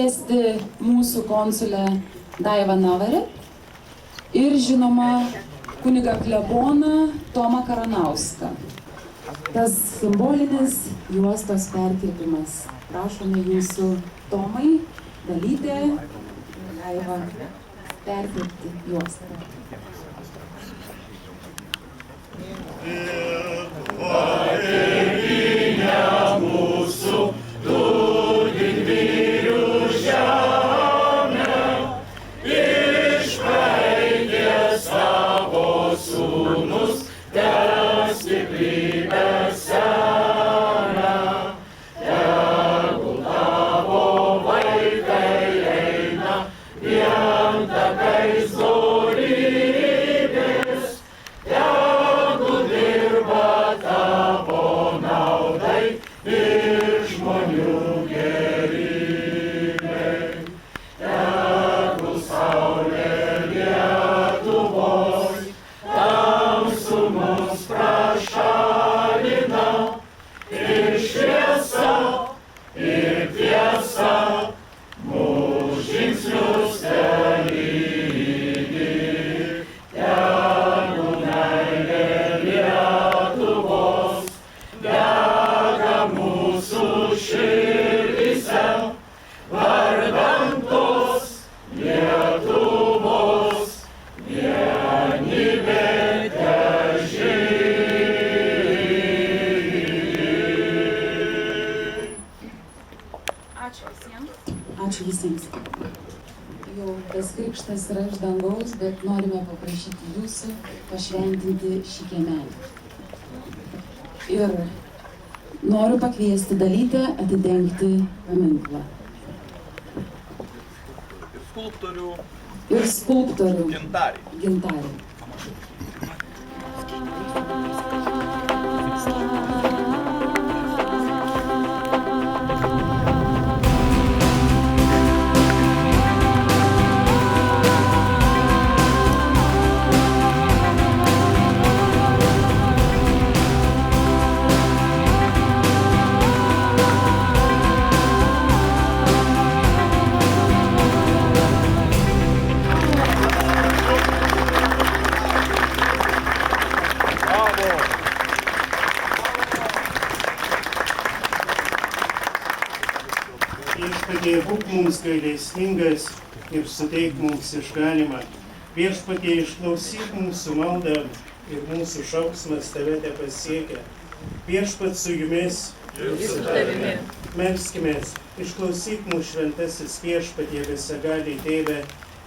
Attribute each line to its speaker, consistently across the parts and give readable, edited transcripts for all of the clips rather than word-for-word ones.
Speaker 1: pakviesti mūsų konsulę Daivą Navarę ir žinoma kunigą kleboną Tomą Karanauską. Tas simbolinis juostos perkirpimas. Prašome jūsų Tomai, Dalytė, Daiva perkirpti juostą.
Speaker 2: Tėvynė mūsų, tu didvyrių žemę, išpaigė savo sūnus, te stiprybę seną. Tegul tavo vaikai eina vien takais dorybės, tegul dirba tavo naudai ir žmonių gerybei. Tegul saulė Lietuvos tamsumus prašalina, ir šviesa, ir tiesa mūsų žingsnius telydi. Tegul meilė Lietuvos dega mūsų širdyse, vardan tos Lietuvos vienybė težydi.
Speaker 1: Ačiū visiems. Jau tas krikštas yra iš dangaus, bet norime paprašyti jūsų pašventinti šį kiemelį. Ir noriu pakviesti Dalytę atidengti paminklą. Ir skulptorių Gintarį.
Speaker 3: Viešpatie, būk mums gailestingas ir suteik mums išganymą. Viešpatie, išklausyk mūsų maldą ir mūsų šauksmas tave tepasiekia. Viešpat su jumis. Melskimės. Išklausyk mūsų šventasis Viešpatie, visagaliai Tėve,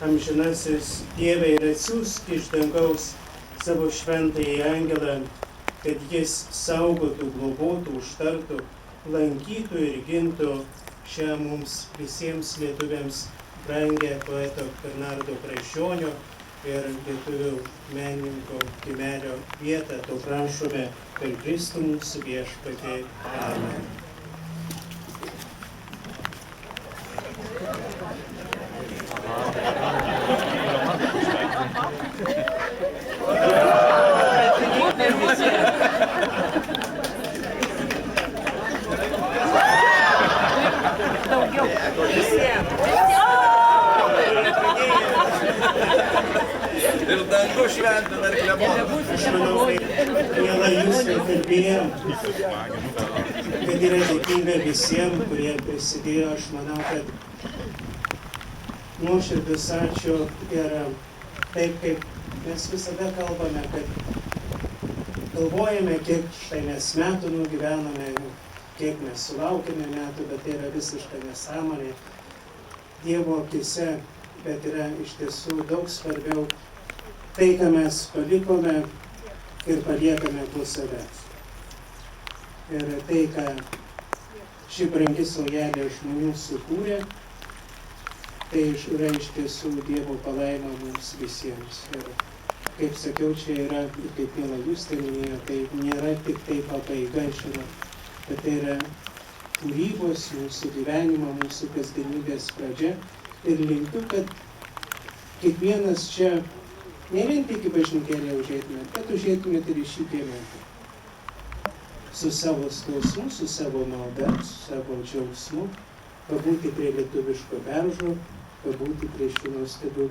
Speaker 3: amžinasis Dieve, ir atsiųsk iš dangaus savo šventąjį angelą, kad jis saugotų, globotų, užtartų, lankytų ir gintų šią mums visiems lietuviams brangę poeto Bernardo Kraiščionio ir lietuvių menininko Kimelio vietą. To prašome per Kristų mūsų Viešpatį. Amen.
Speaker 2: Ir dangu šventina ir kleboną.
Speaker 3: Aš manau, miela jūs ir kalbėjom, kad yra dėkinga visiems, kurie prisidėjo. Aš manau, kad nuoširdus ačiū ir taip, kaip mes visada kalbame, kad galvojame, kiek štai mes metų nugyvename, kiek mes sulaukime metų, bet tai yra visiška nesąmonė Dievo akise, bet yra iš tiesų daug svarbiau tai, ką mes palikome ir paliekame po savęs. Ir tai, ką ši brangi saujelė žmonių sukūrė, tai yra iš tiesų Dievo palaima mums visiems. Ir kaip sakiau, čia yra, kaip miela Justė minėjo, tai nėra tik tai pabaiga, žinot, bet tai yra kūrybos, mūsų gyvenimo, mūsų kasdienybės pradžia. Ir linkiu, kad kiekvienas čia ne vien tik į bažnytėlę užeitumėt, bet užeitumėt ir į šį kiemelį. Su savo skausmu, su savo malda, su savo džiaugsmu. pabūti prie lietuviško beržo, pabūti prie šių nuostabių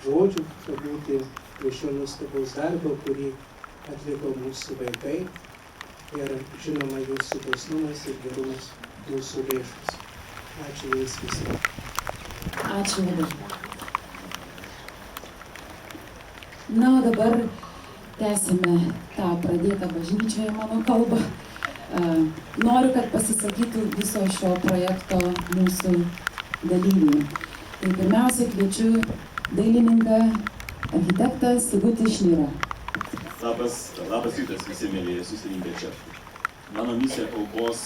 Speaker 3: žodžių, pabūti prie šio nuostabaus darbo, kurį atliko mūsų vaikai ir, žinoma, jūsų dosnumas ir gerumas mūsų lėšus. Ačiū jums visiems.
Speaker 1: Ačiū labai. Na, o dabar tęsime tą pradėtą bažnyčioje mano kalbą. Noriu, kad pasisakytų viso šio projekto mūsų dalyviai. Tai pirmiausia, kviečiu dailininką, architektą Sigutį Šnirą.
Speaker 4: Labas rytas visi mėlyje susirinkę čia. Mano misija kalbos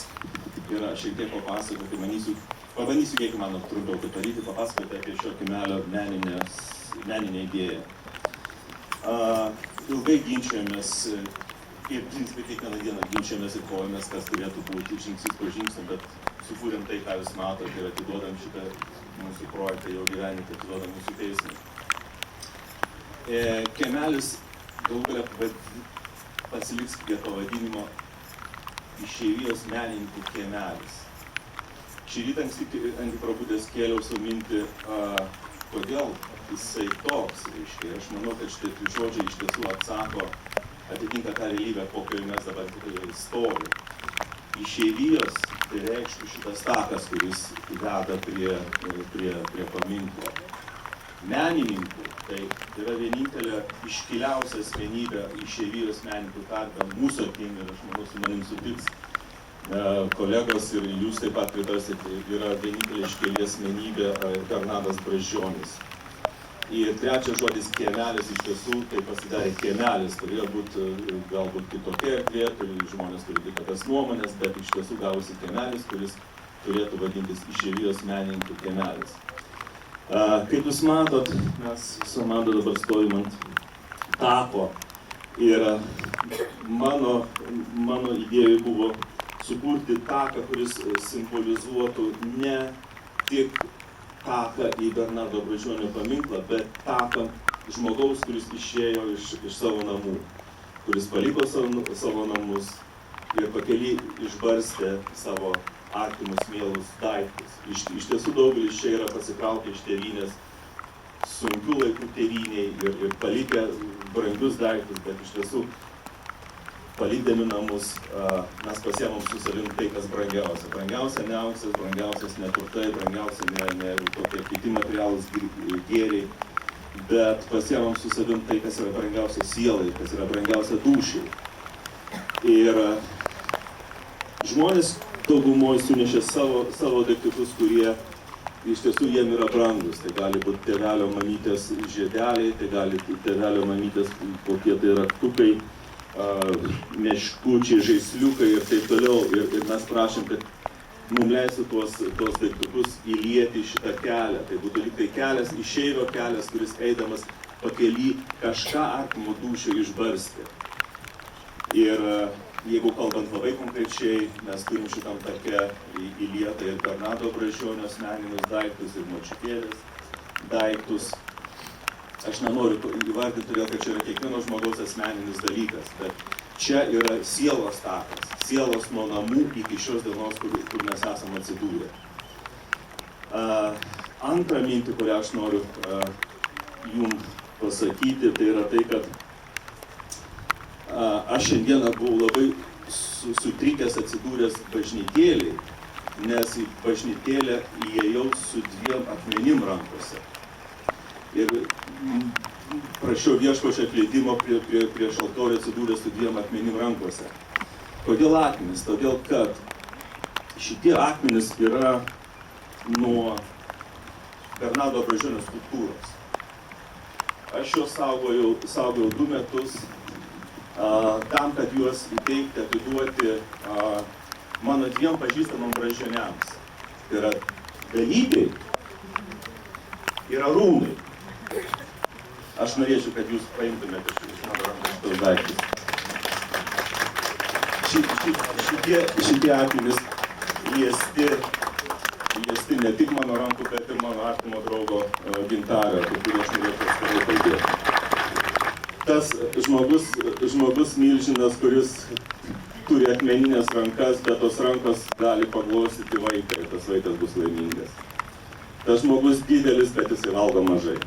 Speaker 4: yra šiek tiek papasakoti, pabandysiu kiek mano trumpiau tai padaryti, papasakoti apie šio kaimelio meninę idėją. Ilgai ginčiojomės, ir principai kiekvieną dieną ginčiojomės ir kovomės, kas turėtų būti žingsnis po žingsnio, bet sukūrėm tai, ką jūs matote, ir atiduodam šitą mūsų projektą jau gyvenimą, atiduodam mūsų teismui. Kaimelis galų galia pasiliks prie pavadinimo Išeivijos menininkų kaimelis. Šį rytą anksti prabudęs kėliau savo mintį, kodėl jisai toks, reiškia. Aš manau, kad šitie žodžiai iš tiesų atsako, atitinka tą realybę, kokioje mes dabar stovime. Išeivijos tai reikštų šitas takas, kuris veda prie paminklo. Menininkų tai yra vienintelė iškiliausia asmenybė išeivijos menininkų tarpe mūsų akim, ir aš manau, su manim sutiks kolegos ir jūs taip pat pritarsit, yra vienintelė iškili asmenybė Bernardas Brazdžionis. Ir trečias žodis kiemelis, iš tiesų tai pasidarė kiemelis, turėjo būti galbūt kitokia erdvė, žmonės turi kitokias nuomonės, bet iš tiesų gavosi kiemelis, kuris turėtų vadintis Išeivijos menininkų kiemelis. Kaip jūs matot, mes su Amanda dabar stovim ant tako ir mano idėja buvo sukurti taką, kuris simbolizuotų ne tik taką į Bernardo Brazdžionio paminklą, bet taką žmogaus, kuris išėjo iš savo namų, kuris paliko savo namus ir pakely išbarstė savo artimus mielus daiktus. Iš tiesų daugelis čia yra pasitraukę iš tėvynės sunkių laikų tėvyniai ir palikę brangius daiktus, bet iš tiesų palikdami namus mes pasiemam su savim tai, kas brangiausia. Brangiausia ne auksas, brangiausias ne turtai, brangiausia ne tokie kiti materialūs gėriai, bet pasiemam su savim tai, kas yra brangiausia sielai, kas yra brangiausia dūšiai. Ir žmonės daugumoje sunešė savo daiktus, kurie iš tiesų jiem yra brangus. Tai gali būti tėvelio mamytės žiedeliai, tai gali tėvelio mamytės kokie tai raktukai, meškučiai, žaisliukai ir taip toliau. Ir mes prašom, kad mums leistų tuos daiktus įlieti į šitą kelią. Tai būtų lyg tai kelias, išeivio kelias, kuris eidamas pakely kažką artimo dūšio išbarstė. Ir jeigu kalbant labai konkrečiai, mes turim šitam take įlietą ir Bernardo Brazdžionio asmeninius daiktus ir močiutėlės daiktus. Aš nenoriu įvardinti, todėl kad čia yra kiekvieno žmogaus asmeninis dalykas, bet čia yra sielos takas, sielos nuo namų iki šios dienos, kur mes esame atsidūrę. Antrą mintį, kurią aš noriu jums pasakyti, tai yra tai, kad aš šiandieną buvau labai sutrikęs atsidūręs bažnytėlėj, nes į bažnytėlę įėjau su 2 akmenim rankose. Ir prašiau viešpačio atleidimo prieš altorių atsidūręs su 2 akmenim rankose. Kodėl akmenys? Todėl, kad šitie akmenys yra nuo Bernardo Brazdžionio skulptūros. Aš juos saugojau 2 metus, tam, kad juos įteikti, atiduoti mano 2 pažįstamam brazdžioniams. Tai yra dalykai, yra rūmai. Aš norėčiau, kad jūs paimtumėte iš mano rankos šitos daiktus. Šitie akmenys liesti ne tik mano rankų, bet ir mano artimo draugo Gintario, apie kurį aš norėčiau skiriau kalbėti. Tas žmogus milžinas, kuris turi akmeninės rankas, bet tos rankos gali paglostyti vaiką ir tas vaikas bus laimingas. Tas žmogus didelis, bet jisai valgo mažai.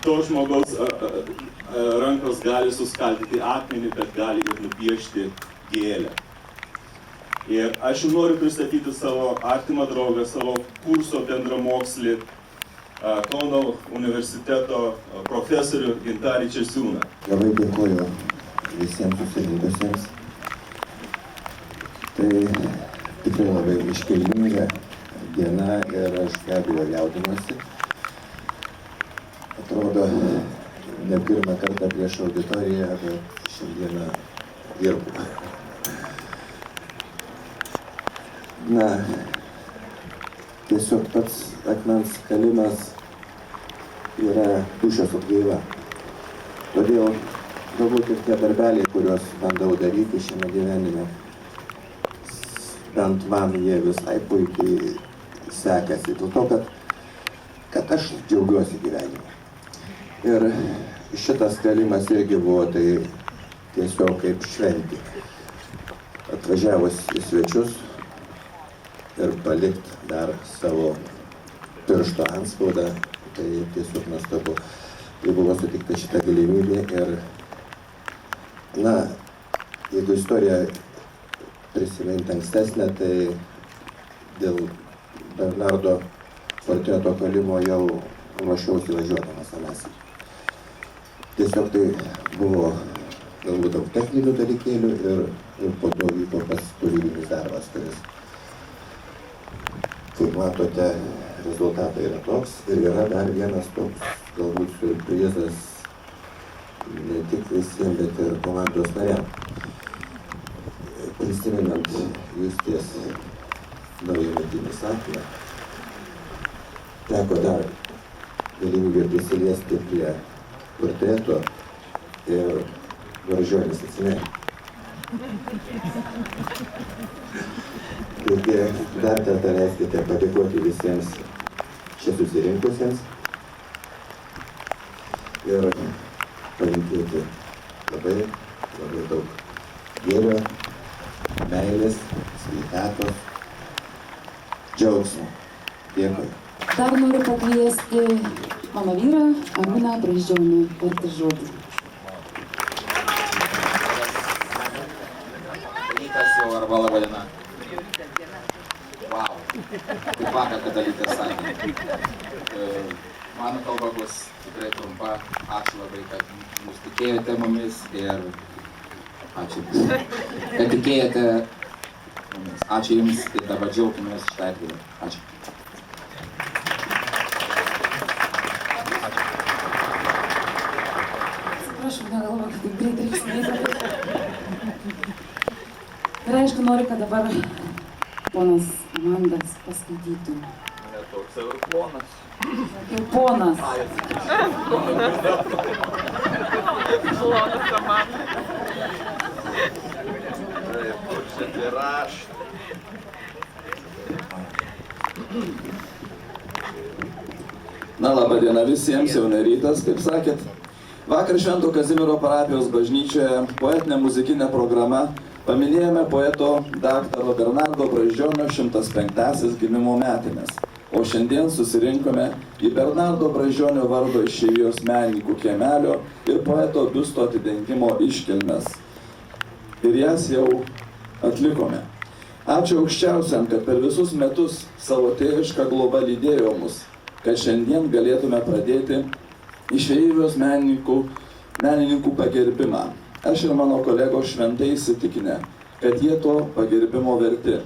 Speaker 4: To žmogaus rankos gali suskaldyti akmenį, bet gali ir nupiešti gėlę. Ir aš jau noriu pristatyti savo artimą draugą, savo kurso bendramokslį, Kauno universiteto profesorių Gintarį Česiūną.
Speaker 5: Labai dėkoju visiems susirinkusiems. Tai tikrai labai iškilminga diena ir aš be abejo jaudinuosi. Atrodo, ne pirmą kartą prieš auditoriją, bet šiandieną dirbu. Na, tiesiog pats akmens kalimas yra dūšios atgaiva. Todėl galbūt ir tie darbeliai, kuriuos bandau daryti šiame gyvenime, bent man jie visai puikiai sekasi. Dėl to, kad aš džiaugiuosi gyvenimu. Ir šitas kalimas irgi buvo tai tiesiog kaip šventė. Atvažiavus į svečius ir palikti dar savo piršto antspaudą, tai tiesiog nuostabu. Tai buvo sutikta šitą galimybę ir, na, jeigu istoriją prisiminti ankstesnę, tai dėl Bernardo portreto kalimo jau ruošiausi važiuodamas anąsyk. Tiesiog tai buvo galbūt daug techninių dalykėlių ir po to vyko pats kūrybinis darbas, kuris, kaip matote, rezultatai yra toks ir yra dar vienas toks galbūt siurprizas ne tik visiems, bet ir komandos nariam. Prisimenant Justės naujametinį sapną, teko dar galimybė prisiliesti prie portreto ir Brazdžionis atsimerkė. Taigi dar kartą leiskite padėkoti visiems čia susirinkusiems ir palinkėti labai daug gėrio, meilės, sveikatos, džiaugsmo. Dėkui.
Speaker 1: Dar noriu pakviesti mano vyrą Arūną Brazdžionį tarti žodį.
Speaker 2: Rytas jau arba laba diena. Vau. Kaip vakar Katalytė sakė. Mano kalba bus tikrai trumpa. Ačiū labai, kad jūs tikėjote mumis ir ačiū, kad tikėjote mumis. Ačiū jums ir dabar džiaukimės šitą erdvę. Ačiū.
Speaker 1: Atsiprašau, negalvoju, kad taip greit reiks neįdėti. Ir aišku, noriu, kad dabar ponas Mandas paskaitytų.
Speaker 2: Ne toks jau ir ponas.
Speaker 1: Sakiau, ponas.
Speaker 2: Ponas komanda. Taip, kur čia tie raštai.
Speaker 6: Na, laba diena visiems, jau ne rytas, kaip sakėt. Vakar Švento Kazimiero parapijos bažnyčioje poetinė muzikinė programa paminėjome poeto daktaro Bernardo Brazdžionio 105-asias gimimo metines, o šiandien susirinkome į Bernardo Brazdžionio vardo išeivijos menininkų kiemelio ir poeto biusto atidengimo iškilmes. Ir jas jau atlikome. Ačiū aukščiausiam, kad per visus metus savo tėvišką globą lydėjo mus, kad šiandien galėtume pradėti išeivijos menininkų pagerbimą. Aš ir mano kolegos šventai įsitikinę, kad jie to pagerbimo verti.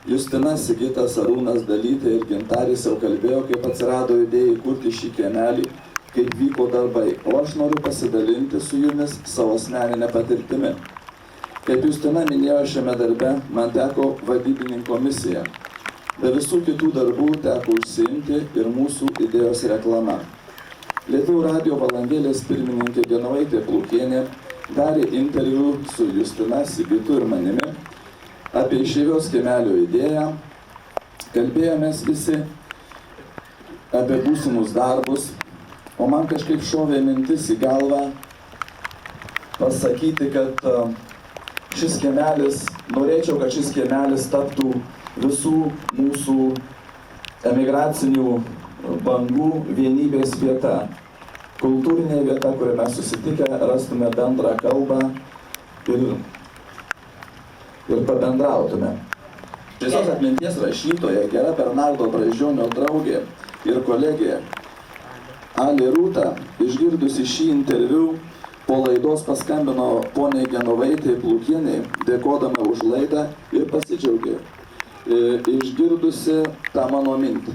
Speaker 6: Justina, Sigitas, Arūnas, Dalytė ir Gintaris jau kalbėjo, kaip atsirado idėja įkurti šį kiemelį, kaip vyko darbai, o aš noriu pasidalinti su jumis savo asmeninę patirtimi. Kaip Justina minėjo šiame darbe, man teko vadybininko misija. Be visų kitų darbų teko užsiimti ir mūsų idėjos reklama. Lietuvių radijo valandėlės pirmininkė Genovaitė Plūkienė darė interviu su Justina, Sigitu ir manimi apie išeivijos kiemelio idėją. Kalbėjomės visi apie būsimus darbus, o man kažkaip šovė mintis į galvą pasakyti, kad norėčiau, kad šis kiemelis taptų visų mūsų emigracinių bangų vienybės vieta. Kultūrinė vieta, kurioje mes susitikę rastume bendrą kalbą ir pabendrautume. Šviesios atminties rašytoja, gera Bernardo Brazdžionio draugė ir kolegė Ali Rūta, išgirdusi šį interviu, po laidos paskambino poniai Genovaitei Plūkienei, dėkodama už laidą ir pasidžiaugė, išgirdusi tą mano mintį.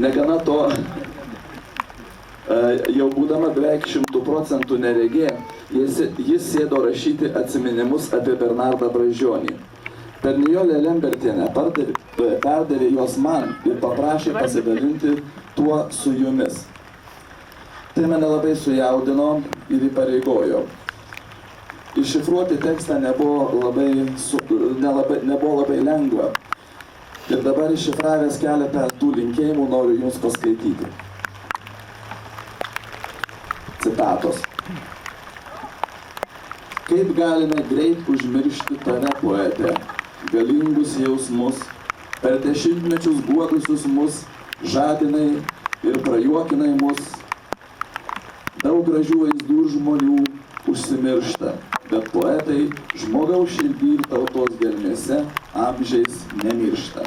Speaker 6: Negana to, jau būdama beveik 100% neregė, jis sėdo rašyti atsiminimus apie Bernardą Brazdžionį. Per Nijolę Lembertienę perdavė jos man ir paprašė pasidalinti tuo su jumis. Tai mane labai sujaudino ir įpareigojo. Iššifruoti tekstą nebuvo labai lengva. Ir dabar iššifravęs keletą tų linkėjimų noriu jums paskaityti. Citatos. Kaip galime greit užmiršti tave, poete, galingus jausmus, per dešimtmečius guodusius mus, žadinai ir prajuokinai mus. Daug gražių vaizdų žmonių užsimiršta, bet poetai žmogaus širdį ir tautos gelmėse amžiais nemiršta.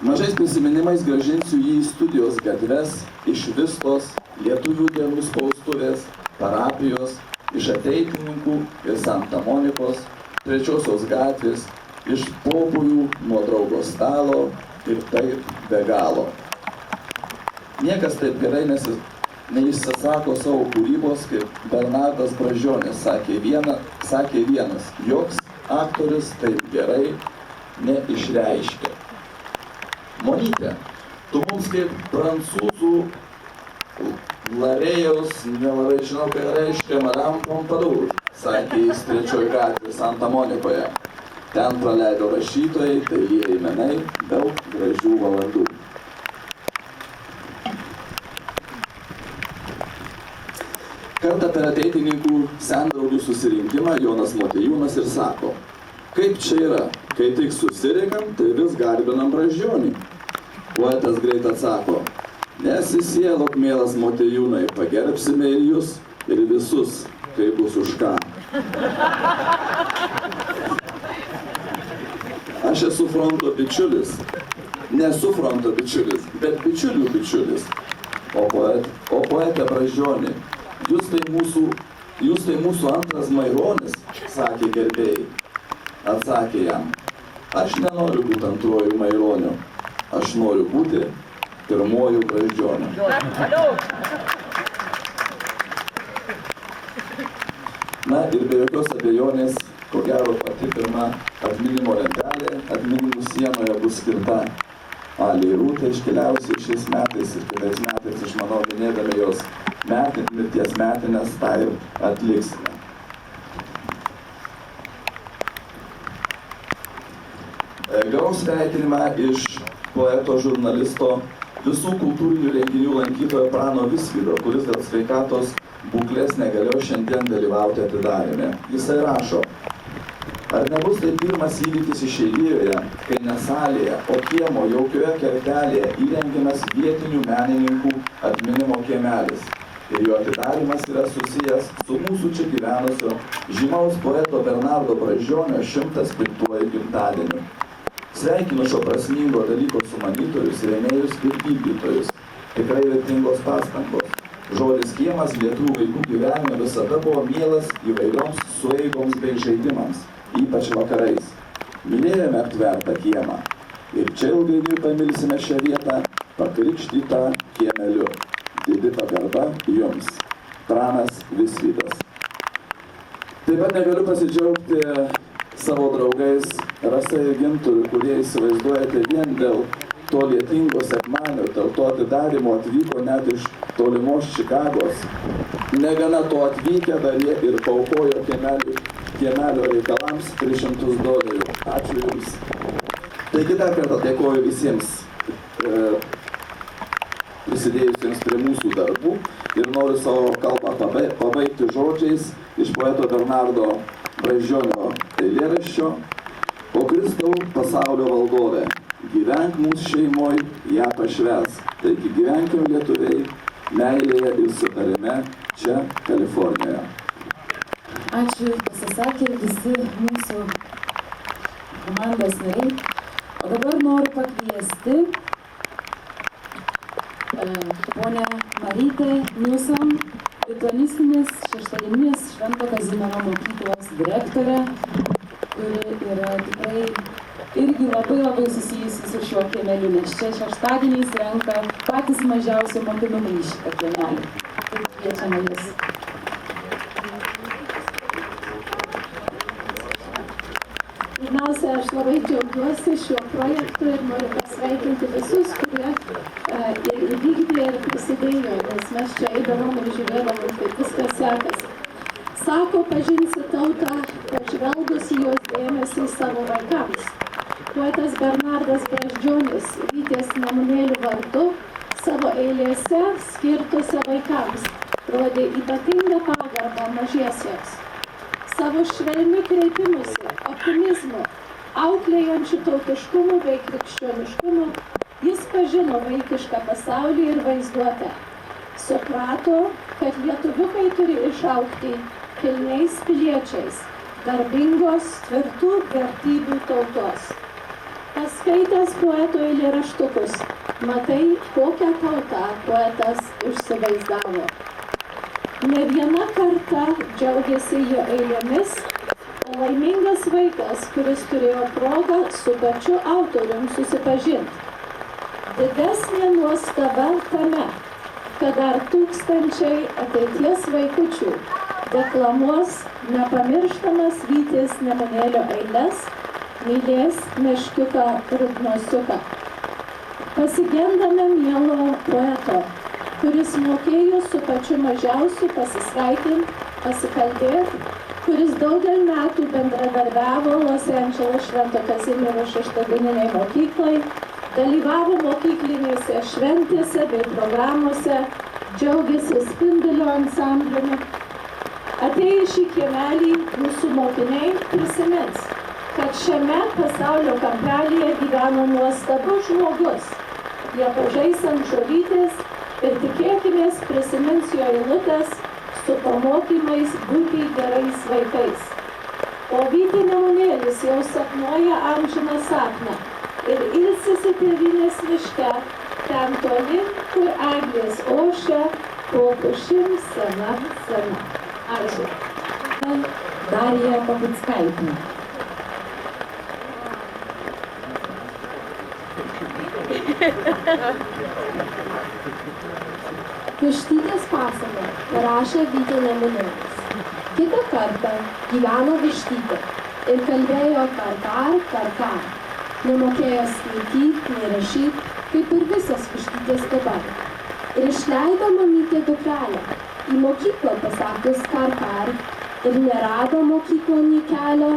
Speaker 6: Mažais prisiminimais grąžinsiu jį į studijos gatves, iš Vistos, Lietuvių dienų spaustuvės, parapijos, iš Ateitininkų ir Santa Monikos, Trečiosios gatvės, iš pobūvių nuo draugo stalo ir taip be galo. Niekas taip gerai neišsisako savo kūrybos, kaip Bernardas Brazdžionis sakė vienas, joks aktorius taip gerai neišreiškia. Monyte, tu mums kaip prancūzų Larėjaus, nelabai žinau, ką reiškia, Madame Pompadour, sakė jis Trečioj gatvė Santa Monikoje. Ten praleido rašytojai, dailieji menai, daug gražių valandų. Kartą per Ateitininkų sendraugių susirinkimą Jonas Motiejūnas ir sako, kaip čia yra, kai tik susirinkam, tai vis garbinam Brazdžionį. Poetas greit atsako, nesisielok, mielas Motiejūnai, pagerbsime ir jūs, ir visus, kai bus už ką. Aš esu fronto bičiulis, nesu fronto bičiulis, bet bičiulių bičiulis. O poetė Brazdžionį, jūs tai mūsų antras Maironis, sakė gerbėjai. Atsakė jam, aš nenoriu būti antruoju Maironiu, aš noriu būti pirmuoju Brazdžioniu. Na ir be jokios abejonės, ko gero pati pirma atminimo lentelė atminimų sienoje bus skirta Aliai Rūtai, iškeliausiai šiais metais ir kitais metais, aš manau, minėdami jos mirties metinės, tą ir atliksime. Gavau sveikinimą iš poeto žurnalisto visų kultūrinių renginių lankytojo Prano Visvydo, kuris dėl sveikatos būklės negalėjo šiandien dalyvauti atidaryme. Jisai rašo, ar nebus tai pirmas įvykis Išeivijoje, kai ne salėje, o kiemo jaukioje kertelėje įrengiamas vietinių menininkų atminimo kiemelis. Ir jo atidarymas yra susijęs su mūsų čia gyvenusio žymaus poeto Bernardo Brazdžionio 105 gimtadieniu. Sveikinu šio prasmingo dalyko sumanytojus, rėmėjus ir vykdytojus. Tikrai vertingos pastangos. Žodis kiemas lietuvių vaikų gyvenime visada buvo mielas įvairioms sueigoms bei žaidimams, ypač vakarais. Mylėjome aptvertą kiemą. Ir čia ilgainiui pamilsime šią vietą, pakrikštytą kiemeliu. Didi pagarba jums. Pranas Visvydas. Taip pat negaliu pasidžiaugti savo draugais Rasa ir Ginturu, kurie įsivaizduojate vien dėl to lietingo sekmanio, dėl to atidarymo atvyko net iš tolimos Čikagos. Negana to atvykę dar jie ir paaukojo kiemelio reikalams $300. Ačiū Jums. Taigi dar kartą dėkoju visiems prisidėjusiems prie mūsų darbų ir noriu savo kalbą pabaigti žodžiais iš poeto Bernardo Brazdžionio eilėraščio: O Kristau pasaulio valdove, gyvenk mūsų šeimoj, ją pašvęs. Taigi gyvenkim lietuviai, meilėje ir sutarime čia Kalifornijoje.
Speaker 1: Ačiū, pasisakė visi mūsų komandos nariai. O dabar noriu pakviesti ponę Marytę Newsom, lituanistinės šeštadieninės Švento Kazimiero mokyklos direktorę, kuri yra tikrai irgi labai susijusi su šiuo kiemeliu, nes čia šeštadieniais renka patys mažiausi mokinumai į šitą kiemelį. Tai kviečiame jūs.
Speaker 7: Pirmiausia, aš labai džiaugiuosi šiuo projektu ir noriu pasveikinti visus, kurie ir įvykdė ir prisidėjo, nes mes čia eidavom ir žiūrėdavom, kaip viskas sekasi. Sako, pažinsi tautą, pažvelgus į jos dėmesį savo vaikams. Poetas Bernardas Brazdžionis Vytės Nemunėlių vardu savo eilėse skirtose vaikams rodė ypatingą pagarbą mažiesiems. Savo švelniu kreipimusi, optimizmu, auklėjančiu tautiškumu bei krikščioniškumu, jis pažino vaikišką pasaulį ir vaizduotę. Suprato, kad lietuviukai turi išaugti kilniais piliečiais, garbingos, tvirtų vertybių tautos. Paskaitęs poeto eilėraštukus, matai, kokią tautą poetas užsivaizdavo. Ne viena karta džiaugiasi jo eilėmis, o laimingas vaikas, kuris turėjo progą su pačiu autorium susipažinti. Didesnė nuostaba tame, kad dar tūkstančiai ateities vaikučių deklamuos nepamirštamas Vytės Nemunėlio eiles, mylės meškiuką rudnosiuką. Pasigendame mielo poeto, kuris mokėjo su pačiu mažiausiu pasisveikint, pasikalbėti, kuris daugel metų bendradarbiavo Los Andželo Švento Kazimiero šeštadieniniai mokyklai, dalyvavo mokyklinėse šventėse bei programuose, džiaugiasi Spindulio ansambliumi. Atėję šį kiemelį mūsų mokiniai prisimins, kad šiame pasaulio kampelyje gyveno nuostabus žmogus. Jie pažais ant žolytės ir tikėkimės prisimins jo eilutes su pamokymais būti gerais vaikais. O Vytė Nemunėlis jau sapnuoja amžiną sapną ir ilsisi tėvynės miške, ten toli, kur eglės ošia, po pušim sena. Ačiū.
Speaker 1: Darija Babickaitė.
Speaker 7: Vištytės pasaką parašė Vytė Nemunėlis. Kitą kartą gyveno vištytė ir kalbėjo karkar. Nemokėjo skaityti, nei rašyti, kaip ir visas vištytės dabar. Ir išleido mamytė dukrelę į mokyklą pasakius karkar ir nerado mokyklon į kelio,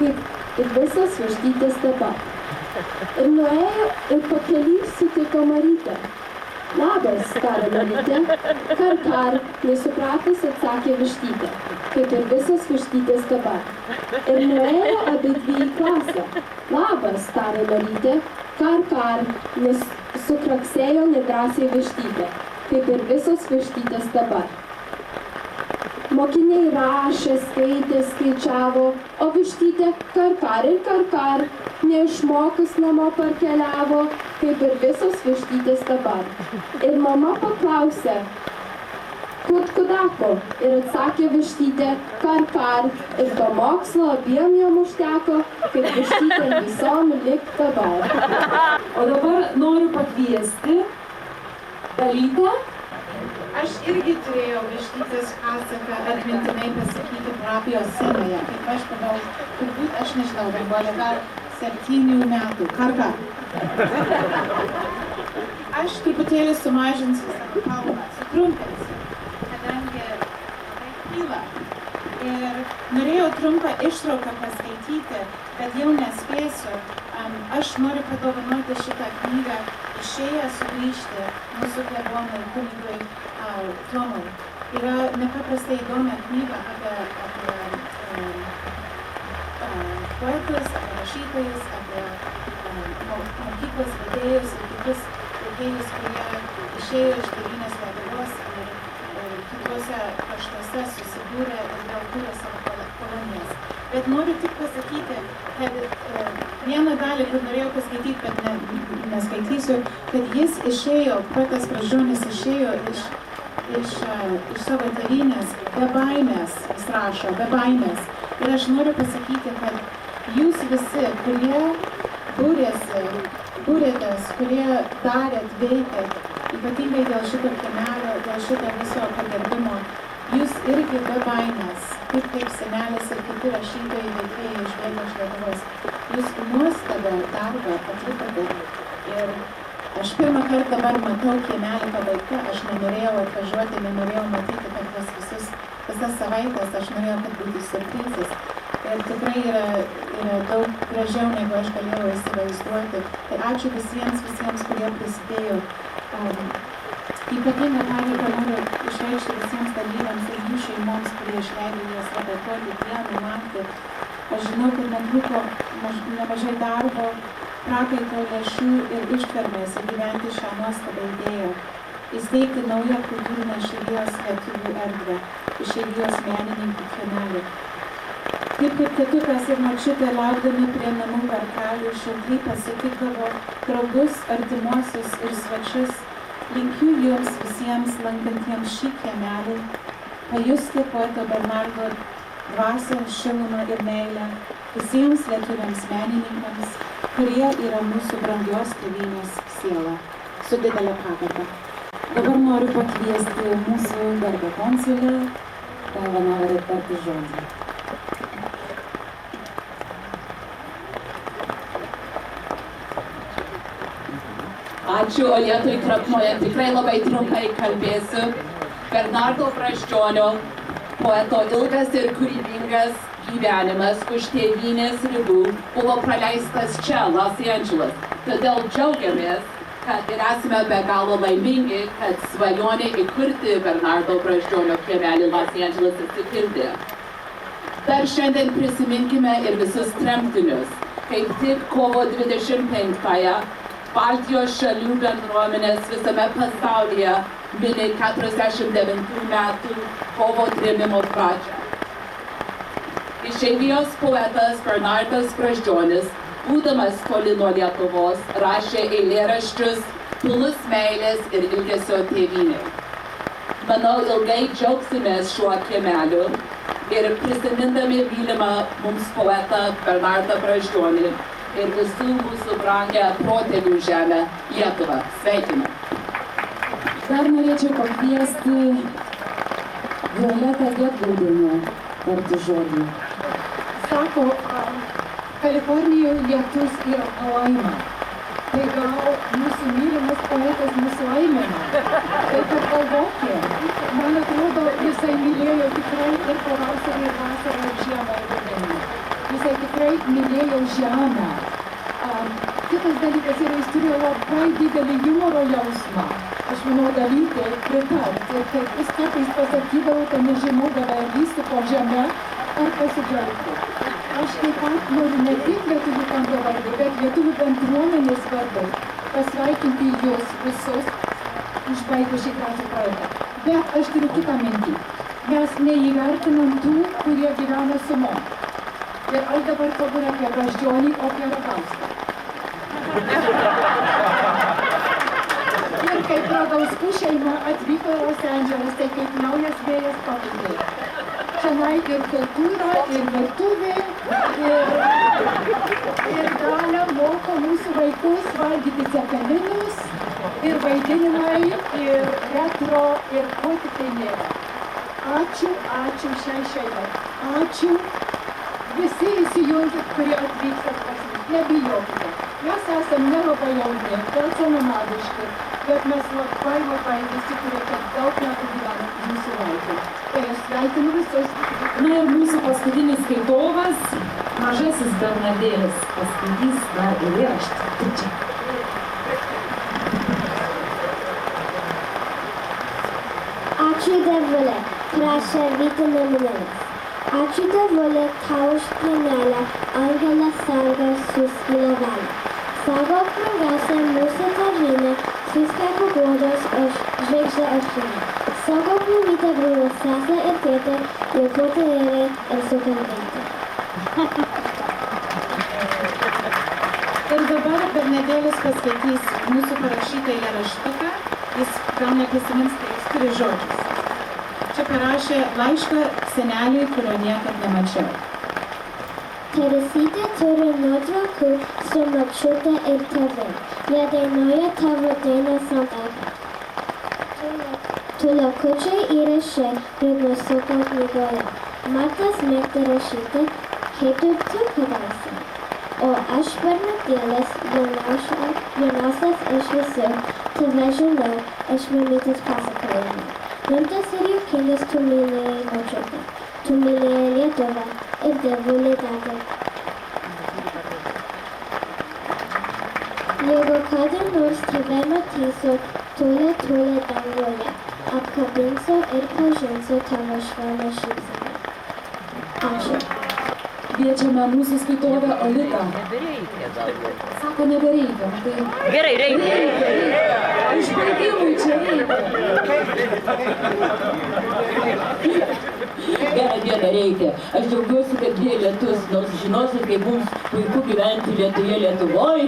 Speaker 7: kaip ir visas vištytės dabar. Ir nuėjo ir pakely sutiko Marytę. Labas, tarė Marytė. Karkar, nesupratus, atsakė vištytė, kaip ir visas vištytės dabar. Ir nuėjo abidvi į klasę. Labas, tarė Marytė. Karkar, nes sukraksėjo nedrąsiai vištytė, kaip ir visas vištytės dabar. Mokiniai rašė, skaitė, skaičiavo, o vištytė karkar, neišmokus namo parkeliavo, kaip ir visos vištytės dabar. Ir mama paklausė, kudako, ir atsakė vištytė, karkar, ir to mokslo abiem jom užteko, kaip vištytė visom lik dabar.
Speaker 1: O dabar noriu pakviesti Dalytę.
Speaker 8: Aš irgi turėjau vištytės pasaką atmintinai pasakyti parapijos scenoje. Kaip aš pagal, turbūt aš nežinau, buvo gal 7 metų. Karkar. Aš truputėlį sumažinsiu savo kalbą, sutrumpinsiu, kadangi labai kyla. Ir norėjau trumpą ištrauką paskaityti, bet jau nespėsiu. Aš noriu padovanoti šitą knygą Išėję sugrįžti mūsų klebonui kunigui Tomui. Yra nepaprastai įdomi knyga apie poetus, apie rašytojus, apie mokyklos vedėjus ir kitus vedėjus, kurie išėjo iš tėvynės Lietuvos ir kitose kraštuose susidūrė ir vėl kūrė savo kolonijas. Bet noriu tik pasakyti, kad vieną dalį, kur norėjau paskaityti, bet neskaitysiu, kad jis išėjo, poetas Brazdžionis išėjo iš savo tėvynės be baimės, jis rašo, be baimės. Ir aš noriu pasakyti, kad jūs visi, kurie būrėtės, kurie darėt, veikėt, ypatingai dėl šito kiemelio, dėl šito viso pagerbimo, jūs irgi be baimės, kaip senelis ir kiti rašytojai veikėjai išbėgo iš Lietuvos. Jūs nuostabą darbą atlikote. Ir aš pirmą kartą dabar matau kiemelį pabaigtą, aš nenorėjau atvažiuoti, nenorėjau matyti per visas savaitės, aš norėjau, kad būtų siurprizas. Ir tikrai yra daug gražiau, negu aš galėjau įsivaizduoti. Tai ačiū visiems, kurie prisidėjo. Ypatingą padėką noriu išreikšti visiems dalyviams ir jų šeimoms, kurie išleido jas repetuoti dieną, naktį. Aš žinau, kad netruko nemažai darbo, prakaito, lėšų ir ištvermės įgyventi šią nuostabią idėją. Įsteigti naują kultūrinę išeivijos lietuvių erdvę, išeivijos menininkų kiemelį. Kaip tėtukas ir močiutė laukdami prie namų vartelių šiltai pasitikdavo draugus, artimuosius ir svečius, linkiu jums visiems lankantiems šį kiemelį pajusti poeto Bernardo dvasią, šilumą ir meilę visiems lietuviams menininkams, kurie yra mūsų brangios tėvynės siela. Su didelė pagarba. Dabar noriu pakviesti mūsų garbę konsulę, Daiva Navarė, tarti žodį.
Speaker 9: Ačiū, o lietui krapnojant tikrai labai trumpai kalbėsiu. Bernardo Brazdžionio, poeto ilgas ir kūrybingas gyvenimas už tėvynės ribų buvo praleistas čia, Los Andželas. Todėl džiaugiamės, kad ir esame be galo laimingi, kad svajonė įkurti Bernardo Brazdžionio kiemelį Los Andželas išsipildė. Dar šiandien prisiminkime ir visus tremtinius. Kaip tik kovo 25-ąją Baltijos šalių bendruomenės visame pasaulyje mini 49 metų kovo trėmimo pradžią. Išeivijos poetas Bernardas Brazdžionis, būdamas toli nuo Lietuvos, rašė eilėraščius pilnus meilės ir ilgesio tėvynei. Manau, ilgai džiaugsimės šiuo kiemeliu ir prisimindami mylimą mums poetą Bernardą Brazdžionį ir visų mūsų brangę protėvių žemę Lietuvą. Sveikinu.
Speaker 1: Dar norėčiau pakviesti Violetą Gedgaudienę tarti žodį.
Speaker 10: Sako, Kalifornijoje lietus ir laima. Tai gal mūsų mylimas poetas mūsų laimina. Tai kad galvokė, man atrodo, jisai mylėjo tikrai ir pavasarį, ir vasarą, ir žiemą, ir rudenį. Jisai tikrai mylėjo žemę. Kitas dalykas yra, jis turėjo labai didelį humoro jausmą. Aš manau, dalykai pritart. Ir kaip jis kartais pasakydavo, kad nežinodavo, ar lysti po žemę, ar pasidžiaugti. Aš taip pat noriu ne tik lietuvių kampo vardu, bet lietuvių bendruomenės vardu pasveikinti jūs visus užbaigus šį gražų projektą. Bet aš turiu kitą mintį. Mes neįvertinam tų, kurie gyvena su mum. Ir aš dabar kalbu ne apie Brazdžionį, o apie Ragauską. Ir kaip Ragauskų šeima atvyko į Los Andželas, tai kaip naujas vėjas papildė. Čionai ir kultūra, ir virtuvė, ir Dalia moko mūsų vaikus valgyti cepelinus, ir vaidinimai, ir retro, ir ko tik tai nėra. Ačiū šiai šeimai. Ačiū. Visi įsijunkit, kurie atvykstat pas mus. Nebijokite. Mes esam nelabai jauni, gal senamadiški, bet mes labai visi, kurie tiek daug metų gyvena mūsų laikui. Tai aš sveikinu visus.
Speaker 1: Na ir mūsų paskutinis skaitovas, mažasis Bernadėlis paskaitys dar eilėraštį. Tu čia.
Speaker 11: Ačiū Dievule, prašė Vytė Nemunėlis. Ačiū Dievule, tau už planelę, angelas sarga suskilo velę. Saugok brangiausia mūsų tėvynę, suskaipo guodos už žvaigždę aušrinę. Saugok mamytę, brolį, sesę ir tėtę, ir potėlį ir sukalbėti.
Speaker 8: Ir dabar Bernadėlis paskaitys mūsų parašytą eilėraštuką, jis gal neprisimins, tai jis turi žodžius. Čia parašė laišką seneliui, kurio niekad nemačiau.
Speaker 11: Teresytė turi nuotraukų su močiute ir tėvai. Jie dainuoja tavo dainą santuoką. Tulakučiai įrašai ritmasuko knygoje. Martas mėgsta rašyti, kaip ir tu kadaise. O aš Bernadėlis, jauniausias iš visų, tave žinau iš mamytės pasakojimo. Rimtas ir juokingas tu mylėjai močiutę, tu mylėjai Lietuvą ir Dievulį datą. Jeigu kada nors tave matysiu, toli dangoje, apkabinsiu ir pažinsiu tavo švelnią šypseną. Ačiū.
Speaker 1: Kviečiame mūsų skaitovę Olitą. Sako, nebereikia. Tai...
Speaker 12: Gerai, reikia.
Speaker 1: Išbandymui čia reikia.
Speaker 12: Gerą dieną reikia. Aš džiaugiuosi, kad jie lietus, nors žinosit, kaip mums puiku gyventi Lietuvoje Lietuvoj.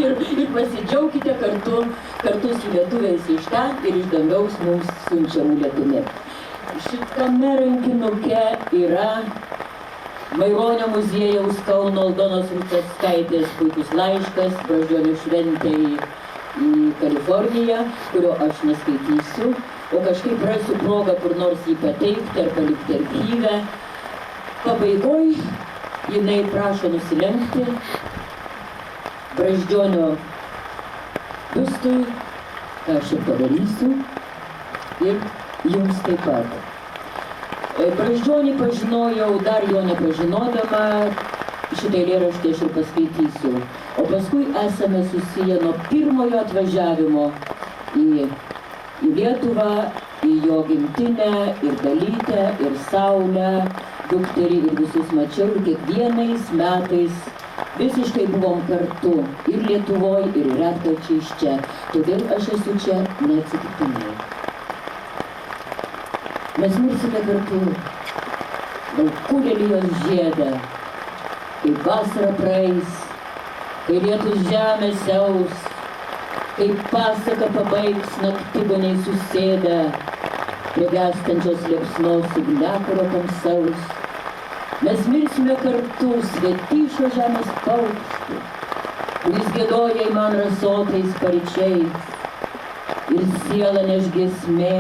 Speaker 12: Ir pasidžiaukite kartu su lietuviais iš ten ir iš dangaus mums siunčiamų lietumi. Šitame rankinuke yra Maironio muziejaus Kauno Aldonos Ruceckaitės puikus laiškas Brazdžionio šventei į Kaliforniją, kurio aš neskaitysiu, o kažkaip rasiu progą kur nors jį pateikti ar palikti archyve. Pabaigoj jinai prašo nusilenkti Brazdžionio biustui, ką aš ir padarysiu, ir jums taip pat. Brazdžionį pažinojau, dar jo nepažinodama, šitą eilėraštį aš ir paskaitysiu. O paskui esame susiję nuo pirmojo atvažiavimo į Lietuvą, į jo gimtinę, ir Dalytę, ir Saulę, dukterį, ir visus mačiau, ir kiekvienais metais visiškai buvom kartu, ir Lietuvoj, ir retkarčiais čia. Todėl aš esu čia neatsitiktinai. Mes mirsime kartu, laukų lelijos žiedą, kai vasara praeis, kai lietus žemė siaus, kai pasaka pabaigs naktygoniai susėdę, prie gęstančios liepsnos ugniakuro tamsaus. Mes mirsime kartu, svetyšo žemės paukštį, kuris giedoja į man rasotais paryčiais, ir siela neš giesmė,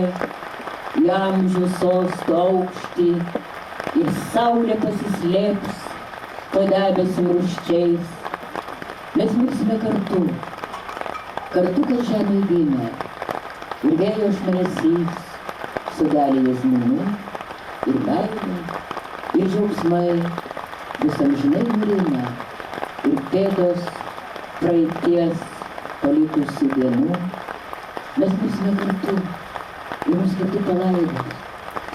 Speaker 12: į amžių sostų aukštį, ir saulė pasislėps po debesim rūsčiais. Mes mirsime kartu, kad žemė gimė, ir vėjo šnaresys, sodelį jazminų, ir meilė, ir džiaugsmai, bus amžinai nurimę, ir pėdos praeities palikusių dienų. Mes mirsime kartu, ir mus kartu palaidos,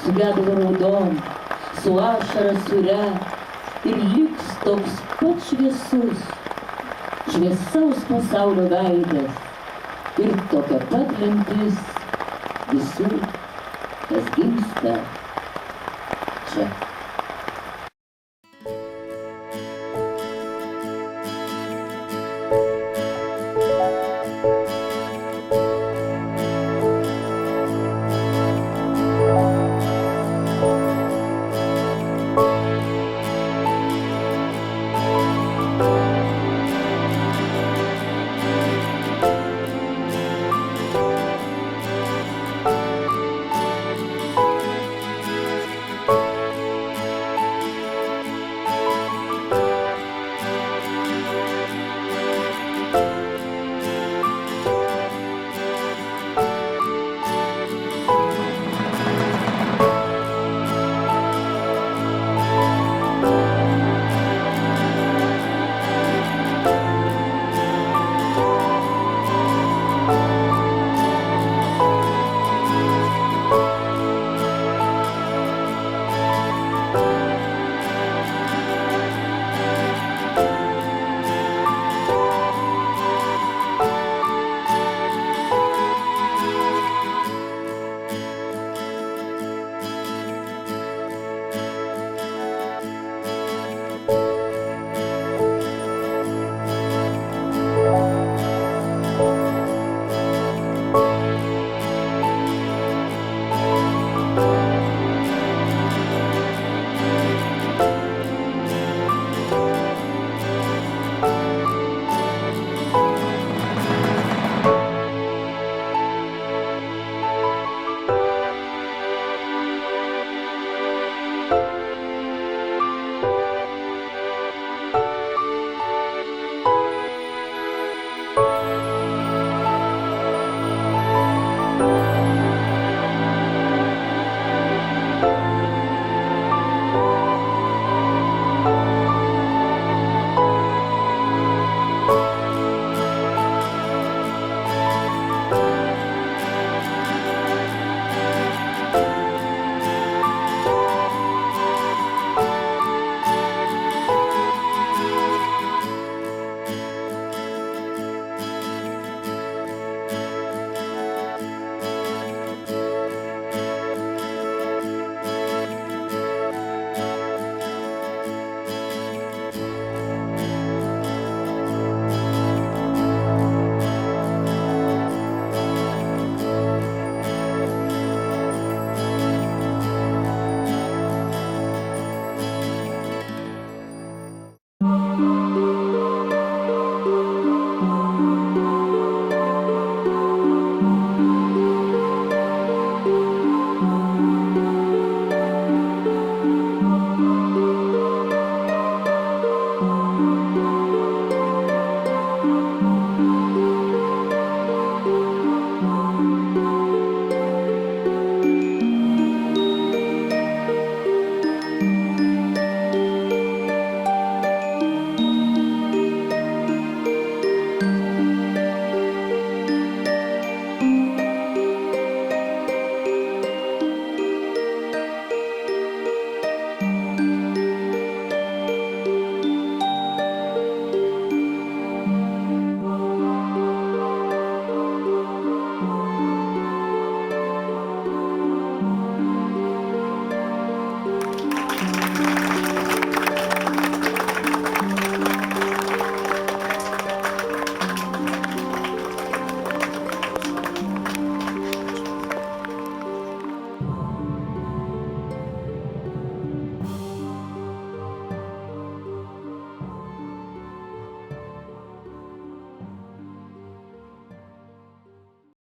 Speaker 12: su gedulo raudom, su ašara sure, ir liks toks pat šviesus, šviesaus pasaulio veidas, ir tokia pat lemtis visų, kas gimsta čia.